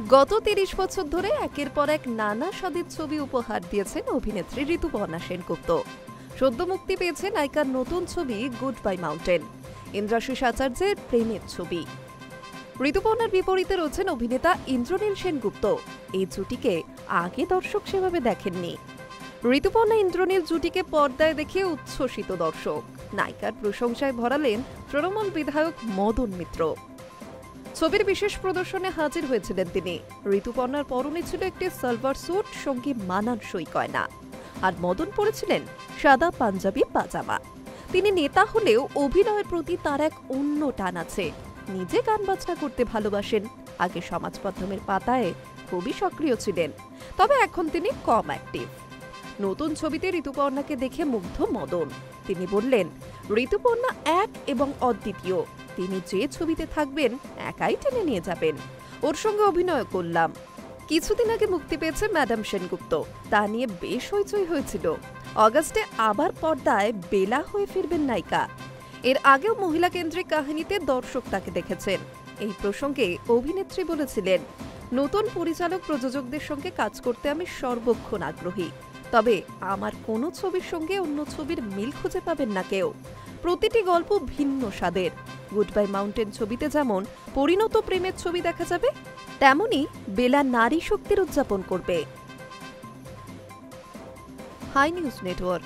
গত ৩০ বছর ধরে একের পর এক নানা স্বাদের ছবি উপহার দিয়েছেন অভিনেত্রী ঋতুপর্ণা সেনগুপ্ত। সদ্য মুক্তি পেয়েছে নায়িকার নতুন ছবি গুড বাই মাউন্টেন, ইন্দ্রাশিস আচার্যের প্রেমের ছবি। ঋতুপর্ণার বিপরীতে রয়েছেন অভিনেতা ইন্দ্রনীল সেনগুপ্ত। এই জুটিকে আগে দর্শক সেভাবে দেখেননি। ঋতুপর্ণা ইন্দ্রনীল জুটিকে পর্দায় দেখে উচ্ছ্বসিত দর্শক। নায়িকার প্রশংসায় ভরালেন তৃণমূল বিধায়ক মদন মিত্র। ছবির বিশেষ প্রদর্শনে হাজির হয়েছিলেন তিনি। ঋতুপর্ণার পরনে ছিল একটি সালভার স্যুট, সঙ্গে মানানসই গয়না, আর মদন পরেছিলেন সাদা পাঞ্জাবি পাজামা। তিনি নেতা হলেও অভিনয়ের প্রতি তার এক অন্য টান আছে। নিজে গান বাজনা করতে ভালোবাসেন। আগে সমাজ মাধ্যমের পাতায় খুবই সক্রিয় ছিলেন, তবে এখন তিনি কম অ্যাক্টিভ। নতুন ছবিতে ঋতুপর্ণাকে দেখে মুগ্ধ মদন। তিনি বললেন, ঋতুপর্ণা এক এবং অদ্বিতীয়। তিনি যে ছবিতে থাকবেন একাই টেনে নিয়ে যাবেন। ওর সঙ্গে অভিনয় করলাম। কিছুদিন আগে মুক্তি পেয়েছে ম্যাডাম সেনগুপ্ত, তা নিয়ে বেশ হইচই হয়েছিল। অগাস্টে আবার পর্দায় বেলা হয়ে ফিরবেন নায়িকা। এর আগেও মহিলা কেন্দ্রিক কাহিনীতে দর্শক তাকে দেখেছেন। এই প্রসঙ্গে অভিনেত্রী বলেছিলেন, নতুন পরিচালক প্রযোজকদের সঙ্গে কাজ করতে আমি সর্বক্ষণ আগ্রহী, তবে আমার কোনো ছবির সঙ্গে অন্য ছবির মিল খুঁজে পাবেন না কেউ। প্রতিটি গল্প ভিন্ন স্বাদের। গুড বাই মাউন্টেন ছবিতে যেমন পরিণত প্রেমের ছবি দেখা যাবে, তেমনি বেলা নারী শক্তির উদযাপন করবে। Hi News network.